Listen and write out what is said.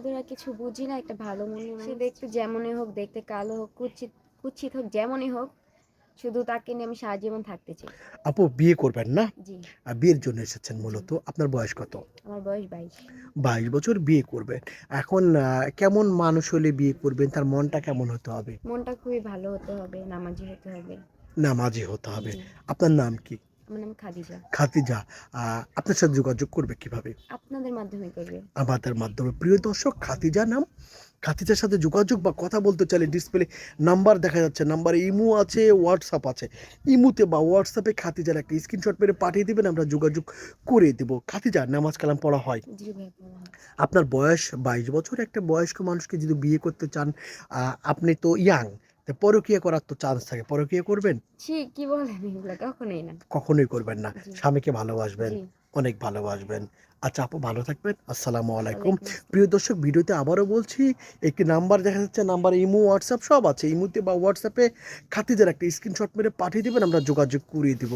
ধরা কিছু বুঝি না, একটা ভালো মনের মানুষ। সে দেখতে যেমনই হোক, দেখতে কালো হোক, কুৎসিত কুৎসিত হোক, যেমনই হোক, শুধু তাকে নিয়ে আমি সারা জীবন থাকতে চাই। আপু বিয়ে করবেন না? জি। বিয়ের জন্য এসেছেন জি। মূলত। আপনার বয়স কত? আমার বয়স 22। 22 বছর, বিয়ে করবেন। এখন কেমন মানুষ হলে বিয়ে করবেন? তার মনটা কেমন হতে হবে? মনটা খুবই ভালো হতে হবে, নামাজি হতে হবে। নামাজি হতে হবে। জি। আপনার নাম কি? আমার নাম খাদিজা। খাদিজা। আপনার সাথে যোগাযোগ করবে কিভাবে? আপনাদের মাধ্যমে করবে। আমাদের মাধ্যমে। প্রিয় দর্শক, খাদিজা নাম। খাদিজার সাথে যোগাযোগ বা কথা বলতে চাইলে ডিসপ্লে নাম্বার দেখা যাচ্ছে। নাম্বারে ইমো আছে, হোয়াটসঅ্যাপ আছে। ইমোতে বা হোয়াটসঅ্যাপে খাদিজার একটা স্ক্রিনশট মেরে পাঠিয়ে দিবেন, আমরা যোগাযোগ করে দেব। খাদিজা, নামাজ কালাম পড়া হয়? জি ভাই, পড়া হয়। আপনার বয়স 22 বছর। একটা বয়স্ক মানুষকে যদি বিয়ে করতে চান, আপনি তো ইয়াং, তো পরকীয়া করার তো চান্স থাকে। পরকীয়া করবেন? ছি, কি বলেন এগুলা? কখনোই না। কখনোই করবেন না। জি। স্বামীকে ভালোবাসবেন, জি। অনেক ভালোবাসবেন। আচ্ছা আপু, ভালো থাকবেন। আসসালামু আলাইকুম। ওয়ালাইকুম আসসালাম। প্রিয় দর্শক, ভিডিওতে আবারও বলছি, একটি নাম্বার দেখা যাচ্ছে, নাম্বারে ইমো, হোয়াটসঅ্যাপ সব আছে। ইমোতে বা হোয়াটসঅ্যাপে খাদিজার একটা স্ক্রিনশট মেরে পাঠিয়ে দিবেন, আমরা যোগাযোগ করিয়ে দিব।